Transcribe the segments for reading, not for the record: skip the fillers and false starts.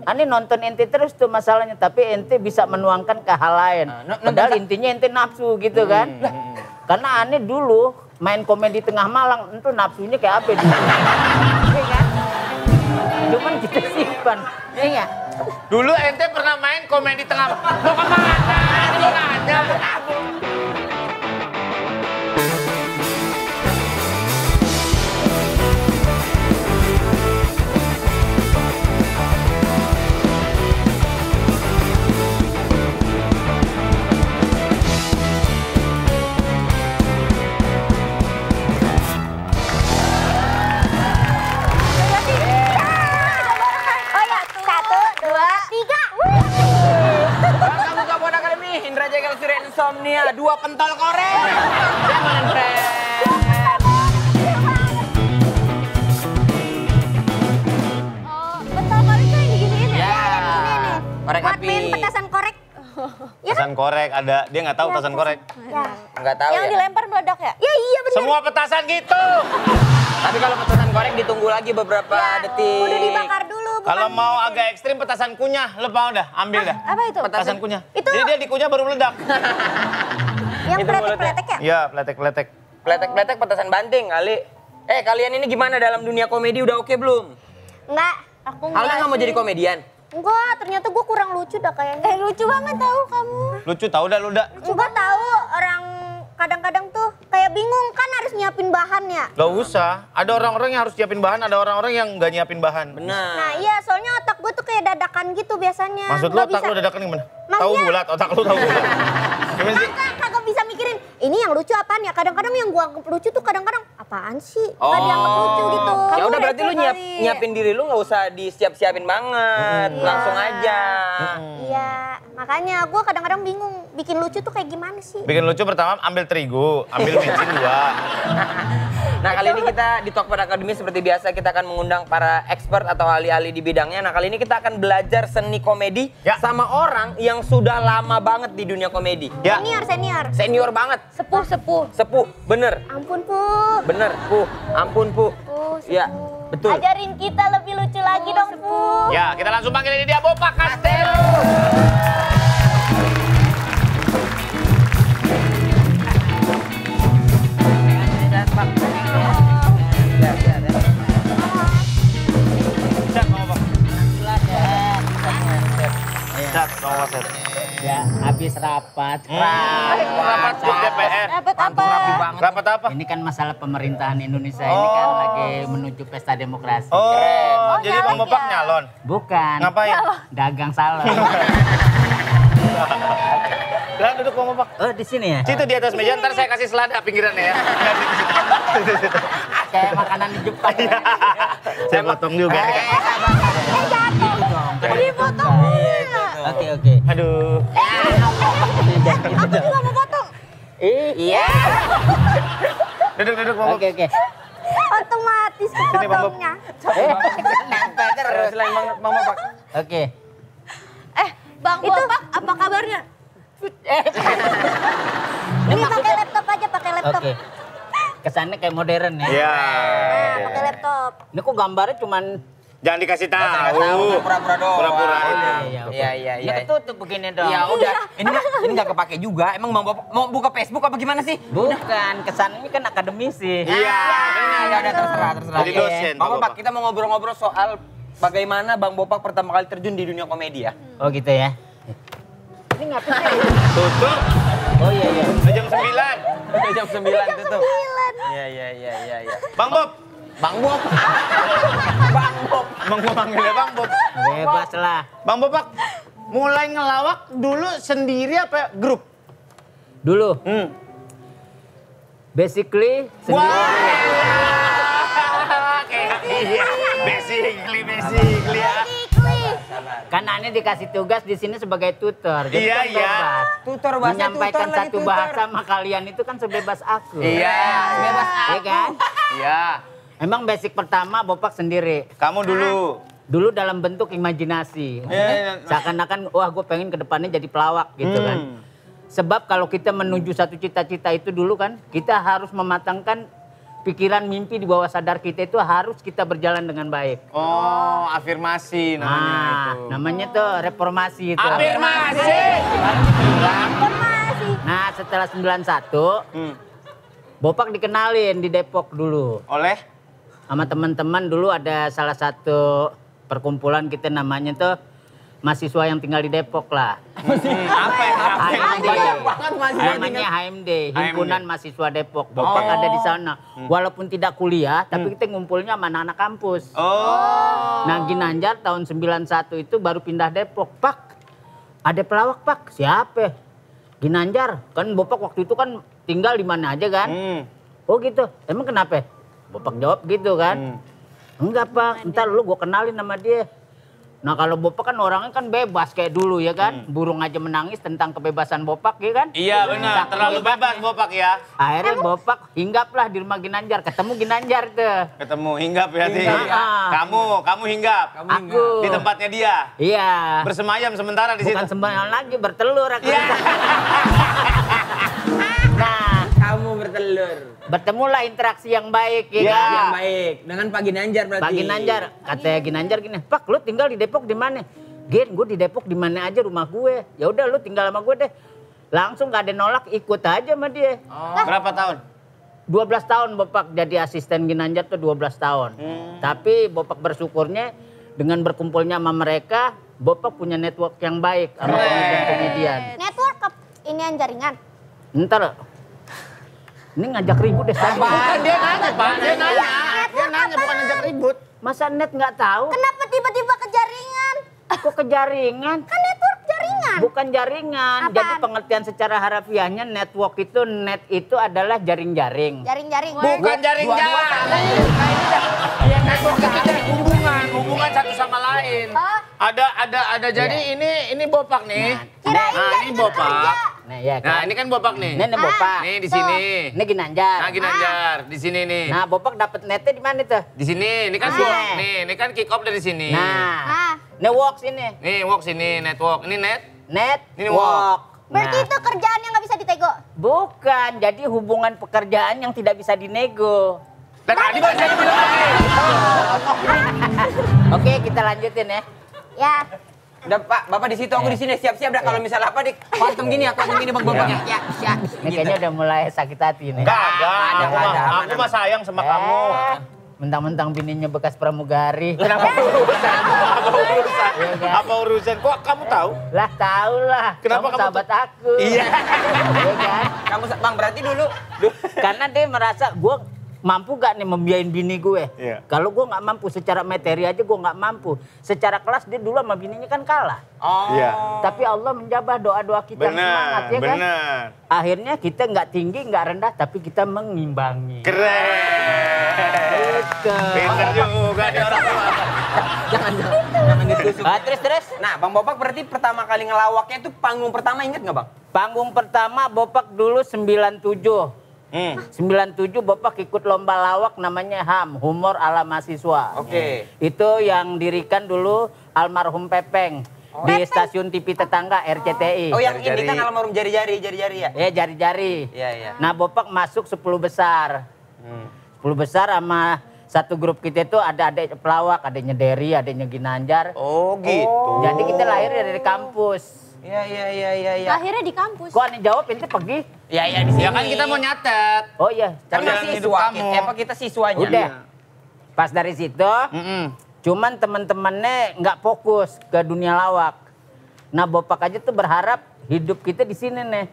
Ane nonton ente terus tuh masalahnya, tapi ente bisa menuangkan ke hal lain. Padahal intinya ente nafsu gitu kan. Karena Ane dulu main komedi tengah malam, itu nafsunya kayak apa dulu. Iya kan? Cuman kita simpan, iya. Dulu ente pernah main komedi tengah malam. Mau kemana? Mau nanya. Insomnia, 2 pentol korek. Jangan friend. Oh, pentol korek tuh yang diginiin ya? Ya. Yang gini nih. Korek Buat api. main petasan korek. Ya kan? Petasan korek ada, dia nggak tahu petasan korek. Ya. Enggak tahu Yang ya. dilempar meledak ya? Ya iya bener. Semua petasan gitu. Tapi kalau petasan korek ditunggu lagi beberapa detik. Udah dibakar dulu. bukan Kalau mau diginiin. agak ekstrim petasan kunyah, lo mau dah, ambil dah. Apa itu? Petasan kunyah. Itu- Jadi dia dikunyah baru meledak. Yang Itu pletek-pletek ya? Iya, pletek-pletek. Pletek-pletek petasan banting kali. Kalian ini gimana dalam dunia komedi, udah oke belum? Enggak. Aku enggak. Kalian nggak mau sih. jadi komedian? Enggak, ternyata gue kurang lucu dah kayaknya. Lucu banget tahu kamu. Lucu tahu dah lu dah. Coba tahu orang kadang-kadang tuh kayak bingung kan harus nyiapin bahan ya. Gak usah, ada orang-orang yang harus nyiapin bahan, ada orang-orang yang nggak nyiapin bahan. Benar. Nah iya, soalnya otak gue tuh kayak dadakan gitu biasanya. Maksud lo Nggak otak bisa- lo dadakan gimana? Maksudnya- Tahu bulat, otak lo tahu bulat. Gimana sih? Kagak bisa mikirin, ini yang lucu apaan ya? Kadang-kadang yang gua anggap lucu tuh kadang-kadang apaan sih? Nggak dianggap lucu gitu. Ya udah berarti lu receh kali. nyiapin diri lu nggak usah disiap-siapin banget, langsung aja. Iya, makanya gua kadang-kadang bingung bikin lucu tuh kayak gimana sih? Bikin lucu pertama ambil terigu, ambil micin 2. Nah kali ini kita di Talkpod Academy seperti biasa kita akan mengundang para expert atau ahli-ahli di bidangnya. Nah kali ini kita akan belajar seni komedi Ya. sama orang yang sudah lama banget di dunia komedi. Ya. Senior. Senior banget. Sepuh. Sepuh, bener. Ampun, Pu. Bener, Pu. Ampun, Pu. sepuh. Ya, betul. Ajarin kita lebih lucu lagi dong, Pu. Ya, kita langsung panggil ini dia Bopak Kastelo. Cak, mau Pak. Cak, mau Pak. Cak. Ya, habis rapat. Rapat DPR. Dapat apa? Rapat apa? Ini kan masalah pemerintahan Indonesia ini kan lagi menuju pesta demokrasi. Oh, jadi nyalek Bang Bopak ya? nyalon. Bukan. Ngapain? Dagang salon. Lah duduk Bang Bopak. Oh, di sini ya? Situ di atas meja, ntar saya kasih selada pinggirannya ya. Kayak makanan di Jepang. Saya potong juga nih. Dipotong. Oke. Aduh. Aku juga mau potong. Iya. Duduk Bang Bopak. Oke. Otomatis Sini, Bang Bob. potongnya. Nempel terus. Selain Bang Bopak. Oke. Bang Bopak, apa kabarnya? Ini pakai laptop aja, pakai laptop. Oke. Kesannya kayak modern ya. Iya. Nah, pakai laptop. Ini kok gambarnya cuman Jangan dikasih tahu. Pura-pura doang. Pura-pura ini. Iya. Ini ketutup begini dong. Ya udah, ini nggak kepake juga. Emang Bang Bopak mau buka Facebook apa gimana sih? Bukan, kesannya kan akademisi. Iya. Ya udah terserah. Jadi dosen. Bang Bopak, kita mau ngobrol-ngobrol soal bagaimana Bang Bopak pertama kali terjun di dunia komedi ya. Oh gitu ya. Ini ngapain? Tutup. Oh iya. Udah jam 9. Udah jam 9 tutup. Iya. Bang Bob. Bang Bob. Bang Bob. Bang Bob panggilnya Bang Bob. Bebas lah. Bang Bopak, mulai ngelawak dulu sendiri apa grup? Dulu, basically sendiri. Basically ya. Kan Ane dikasih tugas di sini sebagai tutor. Jadi Iya, kan iya. bebas. Tutor bahasa Menyampaikan tutor lagi, satu tutor. bahasa sama kalian itu kan sebebas aku. Iya, bebas Iya kan? Iya. Emang basic pertama Bopak sendiri. Kamu dulu. Dulu dalam bentuk imajinasi. Iya. Seakan-akan wah gue pengen ke depannya jadi pelawak gitu kan. Sebab kalau kita menuju satu cita-cita itu dulu kan, kita harus mematangkan pikiran mimpi di bawah sadar kita itu harus kita berjalan dengan baik. Oh, afirmasi namanya itu. Namanya tuh reformasi itu. Afirmasi. Informasi. Nah, setelah 91, Bopak dikenalin di Depok dulu. Oleh? Sama teman-teman dulu ada salah satu perkumpulan kita namanya tuh mahasiswa yang tinggal di Depok lah. Apa ya? HMD. Banyak banget mahasiswa Namanya HMD, Himpunan Mahasiswa Depok. Bopak ada di sana. Walaupun tidak kuliah, tapi kita ngumpulnya sama anak-anak kampus. Oh. Nah, Ginanjar tahun 91 itu baru pindah Depok. Pak, ada pelawak, Pak. Siapa? Ginanjar. Kan Bopak waktu itu kan tinggal di mana aja kan? Oh gitu. Emang kenapa? Bopak jawab gitu kan. Enggak, Pak. Ntar lu gue kenalin sama dia. Nah, kalau Bopak kan orangnya kan bebas kayak dulu ya kan. Burung aja menangis tentang kebebasan Bopak ya kan. Iya benar, terlalu bebas Bopak ya. Akhirnya Bopak hinggaplah di rumah Ginanjar. Ketemu Ginanjar tuh. Ketemu hinggap ya, Ti. Hinggap. Kamu hinggap. Aku. Di tempatnya dia. Iya. Bersemayam sementara di situ. Bukan sembarangan lagi, bertelur aku. Iya. Nah, Kamu bertelur. bertemulah interaksi yang baik ya Iya. kan. Yang baik. Dengan Pak Ginanjar berarti. Pak Ginanjar, katanya Ginanjar gini, Pak lu tinggal di Depok di mana? Gin, gue di Depok di mana aja rumah gue. Ya udah lu tinggal sama gue deh. Langsung gak ada nolak, ikut aja sama dia. Berapa tahun? 12 tahun Bopak jadi asisten Ginanjar tuh 12 tahun. Tapi Bopak bersyukurnya dengan berkumpulnya sama mereka, Bopak punya network yang baik sama komedian-komedian. Network ini yang jaringan. Ntar, ini ngajak ribut deh saya. Bukan dia nanya, Pak. Dia nanya. Dia nanya bukan ngajak ribut. Masa net nggak tahu? Kenapa tiba-tiba ke jaringan? Kok ke jaringan? Kan network jaringan. Bukan jaringan. Apaan? Jadi pengertian secara harafiahnya network itu net itu adalah jaring-jaring. Jaring-jaring. Bukan jaring-jaring. Iya, network itu dari hubungan satu sama lain. Oh. Ada jadi ini Bopak nih. Kirain Nah, ini jaringan Bopak. kerja. Nah, ya Nah, kan. ini kan Bopak nih. Ini Bopak. Nih di sini. Ini Ginanjar. Nah, Ginanjar di sini nih. Nah, Bopak dapat netnya di mana tuh? Di sini, ini kan ini kan kick off dari sini. Nah, network sini. Nih, walk sini, network. Ini net. Net, Ini walk. Berarti Nah, itu kerjaan yang nggak bisa ditego. bukan. Jadi hubungan pekerjaan yang tidak bisa dinego. Dan tadi baru saya bilang tadi. Oke, kita lanjutin ya. Ya. Udah Pak, Bapak di situ, aku di sini. Siap-siap dah kalau misalnya apa dik. Quantum gini Bang Bapaknya. Ya, siap. Ini kayaknya udah mulai sakit hati nih. Enggak ada. ada. Aku mah sayang sama kamu. Mentang-mentang bininya bekas pramugari. Kenapa urusan? Apa urusan? Iya, kan? Apa urusan? Kok kamu tahu? Lah tahu lah. Kenapa kamu sahabat aku? Iya. Iya kan? Kamu Bang berarti dulu. Karena dia merasa gue mampu gak nih membiayain bini gue. Iya. Kalau gue nggak mampu secara materi aja gue nggak mampu. Secara kelas dia dulu sama bininya kan kalah. Oh. Iya. Tapi Allah menjabah doa-doa kita yang semangat ya kan. Benar. Akhirnya kita nggak tinggi nggak rendah tapi kita mengimbangi. Keren. Gitu. Pinter juga nih orang tua. Jangan ditusuk. Terus. Nah, Bang Bopak berarti pertama kali ngelawaknya itu panggung pertama inget nggak Bang? Panggung pertama Bopak dulu 97. 97 Bopak ikut lomba lawak namanya HAM, Humor ala Mahasiswa. Oke. Itu yang dirikan dulu almarhum Pepeng di stasiun TV tetangga RCTI. Oh yang ini Jari-jari. kan almarhum jari-jari ya? Ya jari-jari. Iya. Nah Bopak masuk 10 besar. 10 besar sama satu grup kita itu ada adik pelawak, adiknya Dery, adiknya Ginanjar. Oh gitu. Jadi kita lahir dari kampus. Iya. Akhirnya di kampus. Kok aneh jawab ini pergi? Iya di sini. Ya kan kita mau nyatet. Oh iya. Kan Perjalanan masih hidup siswa kamu. kita. Apa kita siswanya? Udah. Pas dari situ, cuman teman-temannya nggak fokus ke dunia lawak. Nah, Bopak aja tuh berharap hidup kita di sini nih.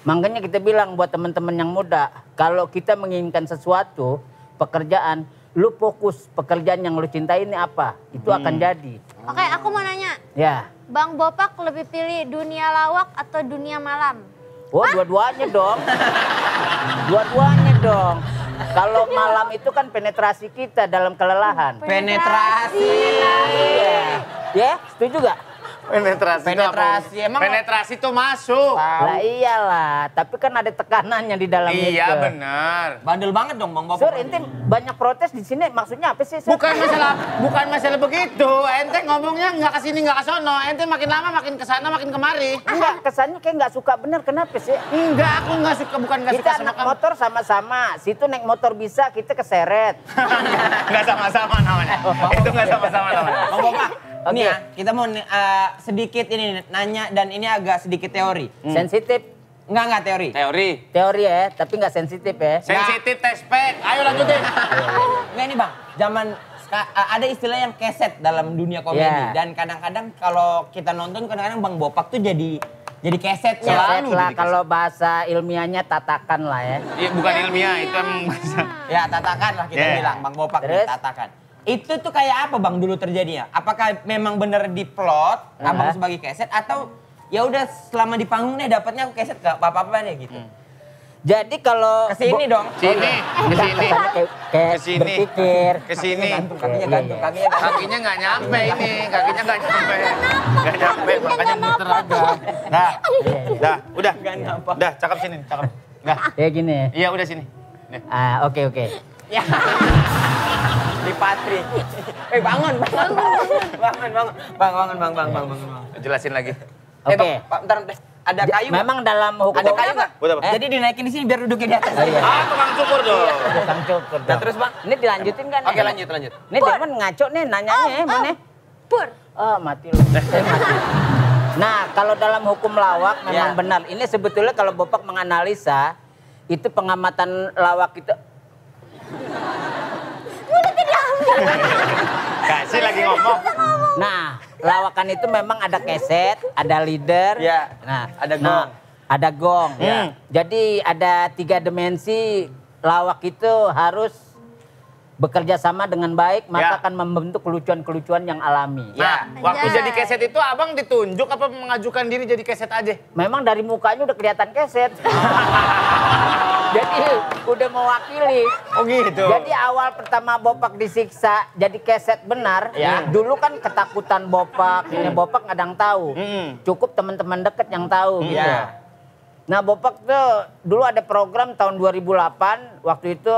Makanya kita bilang buat teman-teman yang muda, kalau kita menginginkan sesuatu, pekerjaan, lu fokus pekerjaan yang lu cintai ini apa? Itu akan jadi. Oke, aku mau nanya. Ya. Bang Bopak lebih pilih dunia lawak atau dunia malam? Oh, dua-duanya dong. Dua-duanya dong. Kalau malam itu kan penetrasi kita dalam kelelahan. Penetrasi. Iya. Ya, setuju gak? Penetrasi, emang penetrasi itu masuk. Lah iyalah, tapi kan ada tekanannya di dalam itu. Iya benar. bandel banget dong Bang Bopok. Sur, ente banyak protes di sini, maksudnya apa sih? Sur? Bukan masalah begitu. Ente ngomongnya nggak ke sini nggak ke sono. Ente makin lama makin ke sana makin kemari. Enggak, kesannya kayak nggak suka bener, kenapa sih? Enggak, aku nggak suka, bukan nggak suka Kita sama anak kamu. motor sama-sama, situ naik motor bisa, kita keseret. Nggak sama-sama namanya. Itu nggak sama-sama namanya. Bang Bopok, ini Oke. ya, kita mau sedikit ini nanya dan ini agak sedikit teori. Sensitif, Enggak teori. teori ya, tapi nggak sensitif ya. Sensitif tespek. Ayo lanjutin. Enggak ini Bang, ada istilah yang keset dalam dunia komedi. Iya. Dan kadang-kadang kalau kita nonton, kadang-kadang Bang Bopak tuh jadi keset Keset selalu. lah, kalau bahasa ilmiahnya tatakan lah ya. Iya, bukan ilmiah, itu emang bahasa. Ya tatakan lah kita Yeah. bilang, Bang Bopak Terus? nih, tatakan. Itu tuh kayak apa Bang dulu terjadinya? Apakah memang bener diplot Abang sebagai keset atau ya udah selama di panggung nih dapatnya aku keset gak apa-apa deh gitu. Jadi kalau Kesini dong. Sini, ke sini. kayak Kesini. berpikir. Ke sini. Kakinya gantung, kakinya gantung. Kakinya nggak nyampe ini, kakinya nggak nyampe. Nggak nyampe, makanya muter aja. Nah, dah, udah. Dah, cakep sini, cakep. Dah, Ya gini. iya udah sini. Nih. Ah, oke. Ya. Di Patri. Bangun. Bangun. Jelasin lagi. Oke. Bang, bentar. Ada kayu nggak? Memang dalam hukum Ada kayu nggak? Buat apa? Jadi dinaikin di sini biar duduknya di atas. Oh, iya. Tukang cukur dong. Tukang cukur Nah, dong. terus Bang? Ini dilanjutin kan? Oke lanjut. Ini Demon ngaco nih nanyanya ya, mana? Pur. Oh, mati lu. Mati. Nah, kalau dalam hukum lawak memang Ya. benar. Ini sebetulnya kalau Bopak menganalisa, itu pengamatan lawak itu. Kasih lagi ngomong. Nah, lawakan itu memang ada keset, ada leader. Ya. Nah, Ada gong. ada gong. Ya. Jadi ada 3 dimensi lawak itu harus bekerja sama dengan baik, maka Ya. akan membentuk kelucuan-kelucuan yang alami. Nah, waktu Anjay. jadi keset itu abang ditunjuk apa mengajukan diri jadi keset aja? Memang dari mukanya udah kelihatan keset. Jadi udah mewakili. Oh gitu. Jadi awal pertama Bopak disiksa jadi keset benar. Ya. Dulu kan ketakutan Bopak, ini Bopak nggak ada yang tahu. Cukup teman-teman deket yang tahu gitu. Ya. Nah Bopak tuh dulu ada program tahun 2008, waktu itu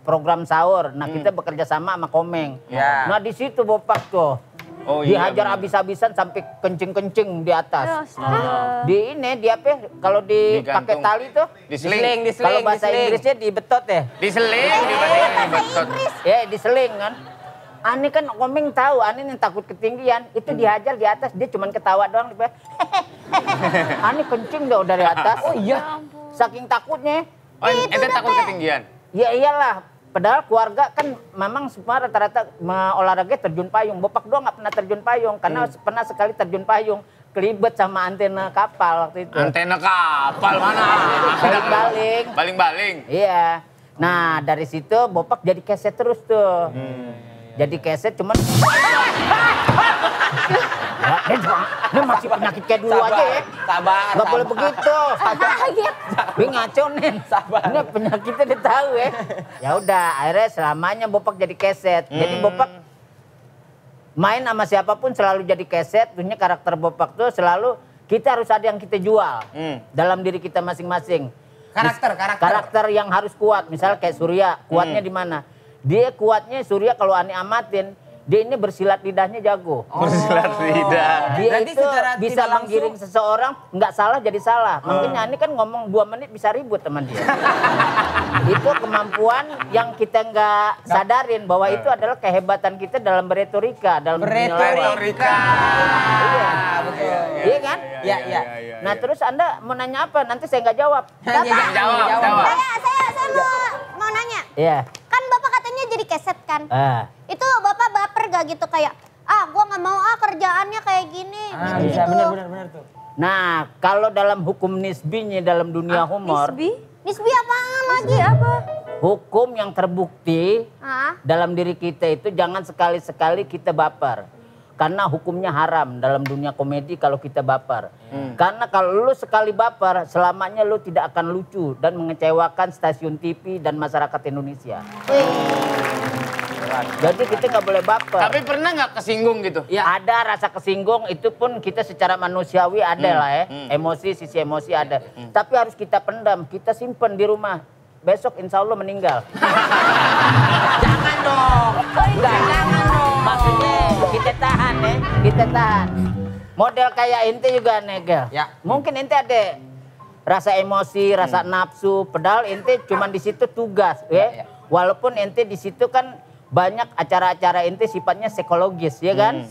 program sahur. Nah kita bekerja sama Komeng. Ya. Nah di situ Bopak tuh. Oh, iya, Dihajar benar. habis-habisan sampai kencing-kencing di atas. Astaga. Di ini dia apa? Kalau dipakai Digantung. tali tuh. Diseling. Kalau bahasa Inggrisnya dibetot ya. Diseling, dibetot. Ya diseling kan. Ani kan Komeng tahu, Ani yang takut ketinggian, itu dihajar di atas, dia cuman ketawa doang. Ani kencing dong dari atas. Oh iya. Saking takutnya. Oh, ente takut ketinggian? Ya iyalah. Padahal keluarga kan memang semua rata-rata olahraga terjun payung. Bopak doang nggak pernah terjun payung karena pernah sekali terjun payung kelibet sama antena kapal waktu itu. Antena kapal mana? Baling-baling. Baling-baling. Iya. Nah dari situ Bopak jadi keset terus tuh. Jadi keset cuman. Ya, ini masih penyakit kayak dulu aja ya. Sabar. Gak boleh begitu. Gue ngaco nih. Sabar. Ini penyakitnya dia tahu ya. Ya udah, akhirnya selamanya Bopak jadi keset. Jadi Bopak main sama siapapun selalu jadi keset. Punya karakter Bopak tuh selalu kita harus ada yang kita jual dalam diri kita masing-masing. Karakter yang harus kuat. Misalnya kayak Surya, kuatnya di mana? Dia kuatnya Surya kalau Ani amatin, dia ini bersilat lidahnya jago. Bersilat lidah. Dia Berarti itu secara bisa tidak menggiring seseorang nggak salah jadi salah. Makanya ini kan ngomong 2 menit bisa ribut teman dia. Itu kemampuan yang kita nggak sadarin bahwa itu adalah kehebatan kita dalam beretorika, dalam dunia lawak. Retorika. Iya. Betul. Iya kan? Iya. Nah terus Anda mau nanya apa? Nanti saya nggak jawab. Jawab. Saya mau nanya. Iya. Kan Bapak katanya jadi keset kan? Itu Bapak baper gak gitu kayak, gua nggak mau kerjaannya kayak gini. Bisa benar tuh. Nah kalau dalam hukum nisbinya dalam dunia humor, Nisbi apaan lagi? Apa? hukum yang terbukti Hah? dalam diri kita itu jangan sekali-sekali kita baper. Karena hukumnya haram dalam dunia komedi kalau kita baper. Karena kalau lu sekali baper, selamanya lu tidak akan lucu dan mengecewakan stasiun TV dan masyarakat Indonesia. Wih. Jadi kita nggak boleh baper. Tapi pernah nggak kesinggung gitu? Ya ada rasa kesinggung, itu pun kita secara manusiawi ada lah ya. Emosi, sisi emosi ada. Tapi harus kita pendam, kita simpen di rumah. Besok insya Allah meninggal. Jangan dong. Jangan dong. Maksudnya kita tahan ya, kita tahan. Model kayak ente juga Negel. Ya. Mungkin ente ada rasa emosi, rasa nafsu, padahal ente cuma di situ tugas ya. Walaupun ente di situ kan banyak acara-acara ente sifatnya psikologis ya kan?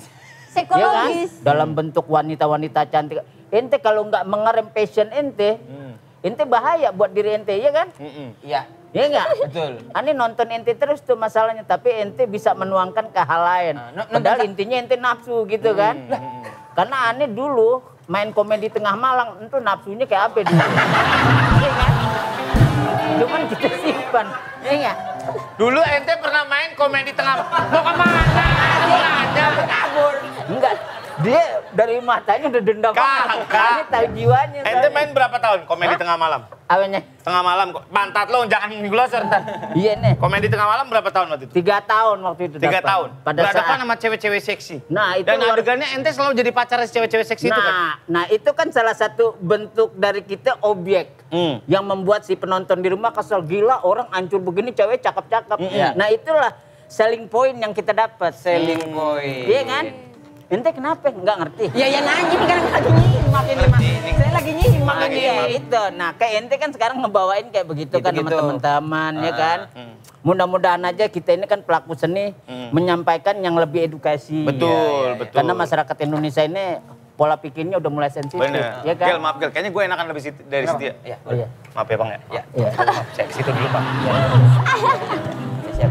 Psikologis. Ya kan? Dalam bentuk wanita-wanita cantik. Ente kalau nggak mengerem passion ente bahaya buat diri ente ya kan? Iya. Ya enggak? Betul. Ani nonton ente terus tuh masalahnya, tapi ente bisa menuangkan ke hal lain. Padahal intinya ente nafsu gitu kan. Karena Ani dulu main komedi tengah malam, itu nafsunya kayak apa dulu. Iya kan? Cuman kita simpan, ya enggak? Dulu ente pernah main komedi tengah. Mau kemana? Ada kabur. Enggak, dia dari matanya udah dendam banget. Ini tahu jiwanya. Ente main berapa tahun komedi tengah malam? Apanya? Tengah malam kok. Pantat lo jangan glosor ntar. Iya nih. Komedi tengah malam berapa tahun waktu itu? 3 tahun waktu itu. 3 dapat. tahun. Pada Berhadapan saat. sama cewek-cewek seksi. Nah itu. Dan adegannya ente selalu jadi pacar cewek-cewek seksi itu kan? Nah itu kan salah satu bentuk dari kita objek yang membuat si penonton di rumah kesel, gila orang hancur begini cewek cakep-cakep. Nah itulah selling point yang kita dapat. Selling point. Iya kan? Ente kenapa? Nggak ngerti. Ya nanya ini kan lagi nyimak ini Mas. Saya lagi nyimak ini. Iya itu. Nah kayak ente kan sekarang ngebawain kayak begitu kan sama teman-teman ya kan. Mudah-mudahan aja kita ini kan pelaku seni menyampaikan yang lebih edukasi. Betul, betul. Karena masyarakat Indonesia ini pola pikirnya udah mulai sensitif. Bener. Ya kan? Gel, maaf Gel, kayaknya gue enakan lebih dari situ ya. Iya. Iya. Maaf ya Bang ya. Iya. Iya. Maaf, saya ke situ dulu Bang. Siap.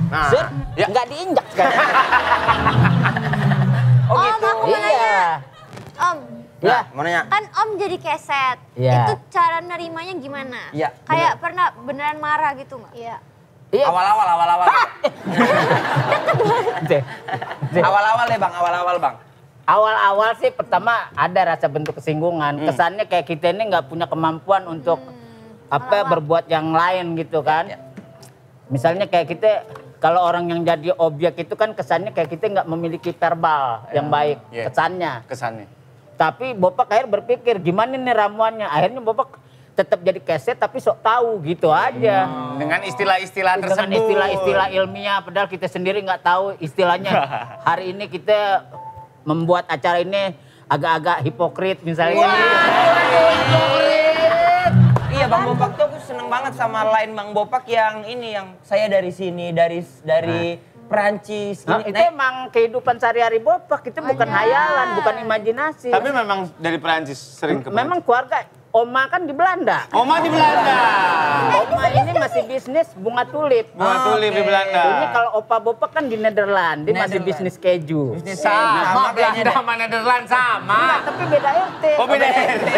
Nah, Sur, nggak diinjak sekarang. Oh gitu. Om, aku mau nanya. Iya. Om, Ya. Mau nanya. kan Om jadi keset. Iya. Itu cara nerimanya gimana? Iya, Kayak pernah beneran marah gitu nggak? Iya. Iya. Awal-awal. Deh. Awal-awal deh Bang, awal-awal Bang. Awal-awal sih pertama ada rasa bentuk kesinggungan. Kesannya kayak kita ini nggak punya kemampuan untuk berbuat yang lain gitu kan. Misalnya kayak kita kalau orang yang jadi objek itu kan kesannya kayak kita nggak memiliki verbal yang baik kesannya. Tapi Bopak akhirnya berpikir gimana nih ramuannya. Akhirnya Bopak tetap jadi keset tapi sok tahu gitu aja. dengan istilah-istilah tersebut. Dengan istilah-istilah ilmiah padahal kita sendiri nggak tahu istilahnya. Hari ini kita membuat acara ini agak-agak hipokrit misalnya. Iya Bang Bopak tuh aku seneng banget sama line Bang Bopak yang ini yang saya dari sini dari Perancis. Nah, itu emang kehidupan sehari-hari Bopak, itu bukan hayalan, bukan imajinasi. Tapi memang dari Perancis sering ke Memang keluarga Oma kan di Belanda. Oma di Belanda. Oma ini masih bisnis bunga tulip. Bunga tulip di Belanda. Ini kalau Opa Bopak kan di Nederland, dia masih bisnis keju. Sama Belanda sama Nederland sama. Nah, tapi beda RT. Oh beda RT.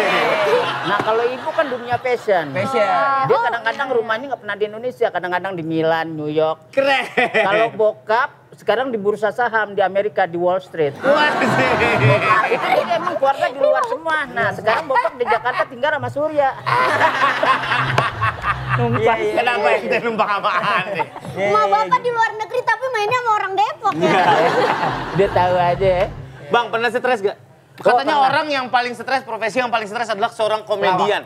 Nah kalau ibu kan dunia fashion. Dia kadang-kadang rumahnya nggak pernah di Indonesia, kadang-kadang di Milan, New York. Keren. Kalau bokap sekarang di bursa saham di Amerika di Wall Street. Itu dia emang keluarga di luar semua. Nah sekarang bokap di Jakarta tinggal sama Surya. Kenapa ente numpang apaan nih? Ma bapak di luar negeri tapi mainnya sama orang Depok ya. Dia tahu aja ya. Bang pernah stres gak? Katanya orang yang paling stres, profesi yang paling stres adalah seorang komedian.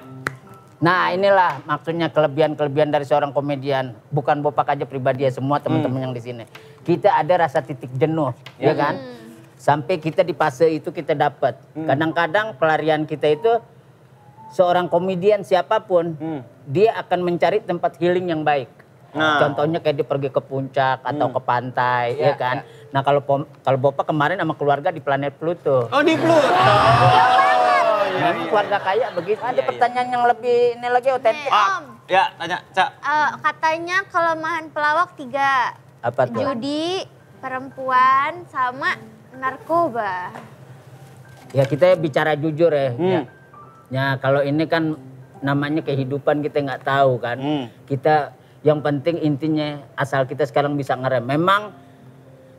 Nah inilah maksudnya kelebihan-kelebihan dari seorang komedian. Bukan Bopak aja pribadi ya, semua teman-teman yang di sini. Kita ada rasa titik jenuh, ya kan? Sampai kita di fase itu kita dapat. Kadang-kadang pelarian kita itu seorang komedian siapapun, dia akan mencari tempat healing yang baik. Contohnya kayak dia pergi ke puncak atau ke pantai, ya kan? Nah kalau Bopak kemarin sama keluarga di planet Pluto. Oh di Pluto. Memang keluarga kaya begitu. Ada pertanyaan yang lebih ini lagi otentik. Om, Ya tanya, Cak. katanya kelemahan pelawak 3. Apa tuh? Judi, perempuan, sama narkoba. Ya kita bicara jujur ya. Ya kalau ini kan namanya kehidupan kita nggak tahu kan. Kita yang penting intinya asal kita sekarang bisa ngerem. Memang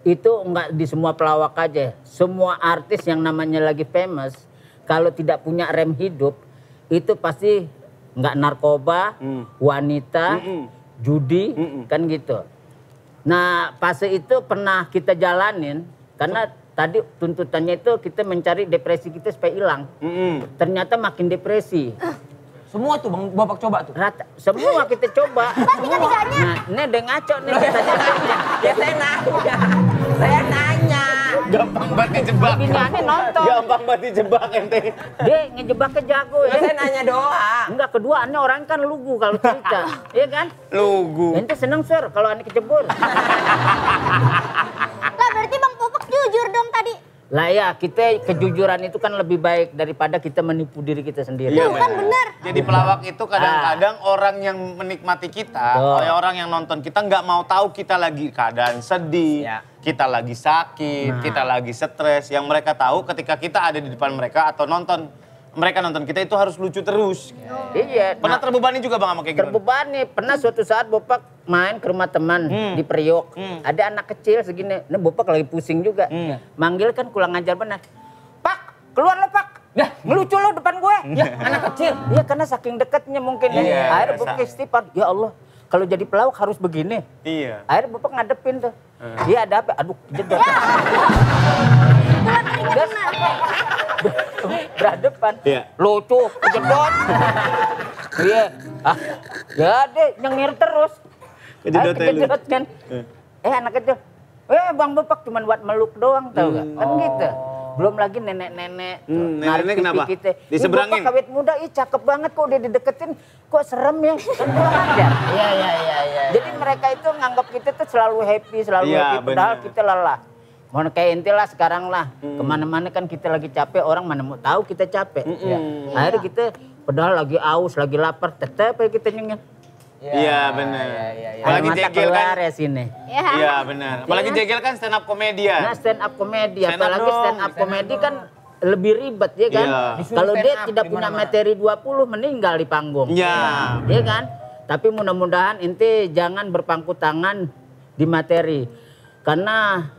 itu nggak di semua pelawak aja. Semua artis yang namanya lagi famous kalau tidak punya rem hidup itu pasti nggak narkoba, wanita, judi kan gitu. Nah, fase itu pernah kita jalanin karena tadi tuntutannya itu kita mencari depresi kita supaya hilang. Ternyata makin depresi. Semua tuh Bang Bopak coba tuh. Rata, semua kita coba. Tiga-tiganya. Nah, ini ada ngaco nih kita jawabnya. Ya saya nanya. Saya nanya. Gampang banget dijebak. Gini aneh nonton. Gampang banget dijebak ente. Dia ngejebaknya jago ya. Saya nanya doang. Enggak, kedua aneh orang kan lugu kalau cerita. Iya kan? Lugu. Ente seneng Sir kalau aneh kecebur. Lah berarti Bang Bopak jujur dong tadi. Lah ya, kita kejujuran itu kan lebih baik daripada kita menipu diri kita sendiri. Tuh kan bener. Jadi pelawak itu kadang-kadang orang yang menikmati kita, orang yang nonton kita nggak mau tahu kita lagi keadaan sedih, kita lagi sakit, kita lagi stres. Yang mereka tahu ketika kita ada di depan mereka atau mereka nonton kita itu harus lucu terus. Iya. Pernah terbebani juga Bang sama kayak gitu? Terbebani. Pernah suatu saat Bopak main ke rumah teman di Priok. Ada anak kecil segini. Ini Bopak lagi pusing juga. Manggil kan kurang ngajar benar. Pak, keluar lo Pak. Ya, ngelucu lo depan gue. Ya, anak kecil. Iya, karena saking dekatnya mungkin. Iya, Akhirnya Bopak istighfar. Ya Allah, kalau jadi pelawak harus begini. Iya. Akhirnya Bopak ngadepin tuh. Iya ada apa? Aduh, jedot. Berhadapan. Iya. Lucu, kejedot. Iya. Ah, ya deh nyengir terus. Kejedot kan. Anak kecil. Bang Bopak cuma buat meluk doang tau gak? Kan gitu. Belum lagi nenek-nenek. Nenek kenapa? Kita. Diseberangin? Bopak awet muda, cakep banget kok udah dideketin. Kok serem ya? Kan kurang ajar. Iya. Jadi mereka itu nganggap kita tuh selalu happy, happy. Padahal kita lelah. Mau kayak ente lah sekarang lah. Kemana-mana kan kita lagi capek, orang mana mau tahu kita capek. Akhirnya kita padahal lagi aus, lagi lapar, tetap aja kita nyengir. Iya benar. Apalagi Mata Jegel kan. keluar ya sini. Iya benar. Apalagi Jegel kan stand up komedian. Nah stand up komedi, Stand up apalagi dong, stand up komedi kan lebih ribet ya kan. Iya. Kalau Disuruh dia stand up tidak di punya mana-mana. materi 20 meninggal di panggung. Iya. Iya kan? Tapi mudah-mudahan ente jangan berpangku tangan di materi. Karena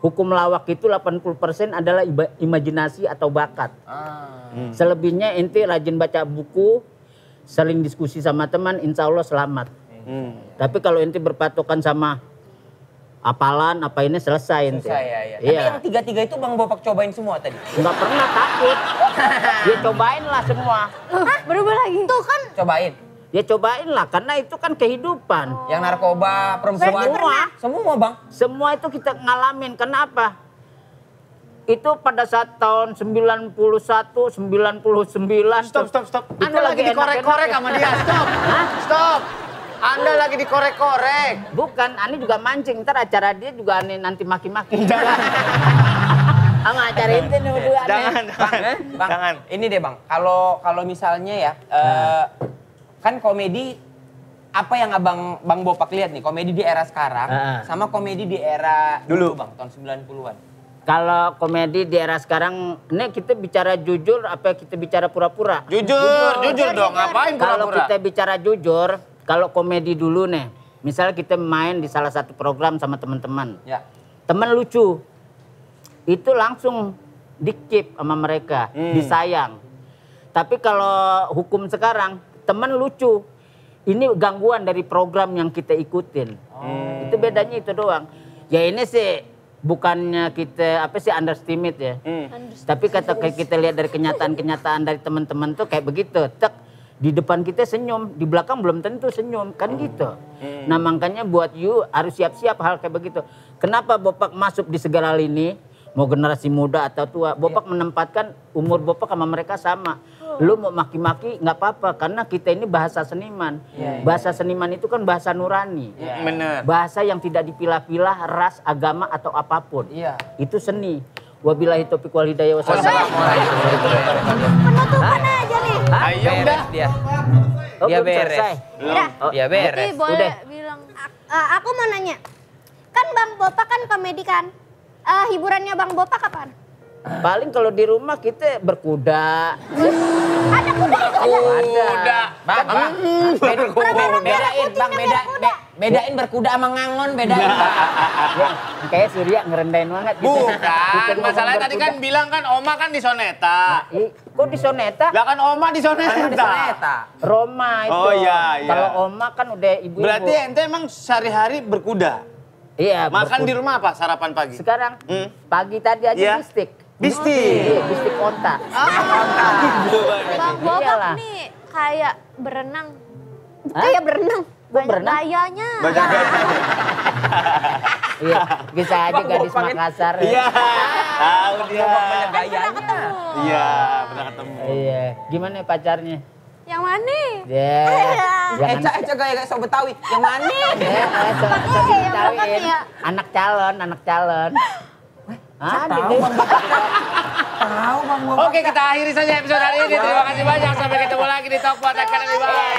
hukum lawak itu 80% adalah imajinasi atau bakat. Selebihnya ente rajin baca buku, saling diskusi sama teman, insya Allah selamat. Tapi kalau ente berpatokan sama apalan, apa ini selesai ente. Tapi yang tiga-tiga itu Bang Bopak cobain semua tadi? Nggak pernah takut. Ya cobain lah semua. Hah? Berubah lagi? Tuh kan. Cobain. Ya cobain lah, karena itu kan kehidupan. Yang narkoba, perempuan. Semua Bang. Semua itu kita ngalamin. Kenapa? Itu pada saat tahun 91, 99. Stop. Itu Anda lagi dikorek-korek sama dia. Stop. Stop. Anda lagi dikorek-korek. Bukan, Ani juga mancing. Ntar acara dia juga Ani nanti maki-maki. Sama acara itu nih berdua. Jangan. Ini deh Bang, kalau misalnya ya, kan komedi apa yang Bang Bopak lihat nih, komedi di era sekarang sama komedi di era dulu Bang, tahun 90-an. Kalau komedi di era sekarang, ini kita bicara jujur apa kita bicara pura-pura? Jujur dong, ngapain Kalau pura-pura? kita bicara jujur, kalau komedi dulu nih, misalnya kita main di salah satu program sama teman-teman. Ya. Teman lucu, itu langsung di-keep sama mereka, disayang. Tapi kalau hukum sekarang, teman lucu, ini gangguan dari program yang kita ikutin. Itu bedanya itu doang. Ya ini sih bukannya kita underestimate ya. Tapi kayak kita lihat dari kenyataan dari teman-teman tuh kayak begitu. Di depan kita senyum, di belakang belum tentu senyum, kan gitu. Nah makanya buat you harus siap-siap hal kayak begitu. Kenapa Bopak masuk di segala lini, mau generasi muda atau tua, Bopak menempatkan umur Bopak sama mereka sama. Lu mau maki-maki nggak apa-apa, karena kita ini bahasa seniman. Bahasa seniman itu kan bahasa nurani. Bener. Bahasa yang tidak dipilah-pilah ras, agama atau apapun. Itu seni. Wabillahi taufiq wal hidayah wassalamualaikum. Penutupan aja nih. Ayo udah. Dia. Oh, Dia belum beres. selesai. Udah. Dia beres. Berarti boleh Udah. bilang. Aku mau nanya. Kan Bang Bopak kan komedi kan. Hiburannya Bang Bopak kapan? Paling kalau di rumah kita berkuda. Ada kuda itu. Ada. Bang, bedain berkuda sama ngangon, bedain. Kayak Surya ngerendahin banget. Gitu. Bukan, masalahnya tadi kan bilang kan Oma kan di Soneta. Kok di Soneta? Lah kan Oma di Soneta. Roma itu. Oh iya. Kalau Oma kan udah ibu-ibu. Berarti ente emang sehari-hari berkuda? Iya. Makan di rumah apa sarapan pagi? Sekarang pagi tadi aja bistik. Bistik. Iya, bistik onta. Bang Bobak Iyalah. nih kayak berenang. Kayak berenang. Banyak berenang? gayanya. Banyak Iya, bisa aja gadis Makassar. Iya. Tahu dia. Banyak gayanya. Iya, pernah ketemu. Iya, gimana pacarnya? Yang mana? Ya, jangan Eca kayak sok Betawi. Yang mana? Betawiin. Anak calon. Ada deh. Tahu Bang Bobak. Oke, kita akhiri saja episode hari ini. Terima kasih banyak. Sampai ketemu lagi di Talk Academy. Bye.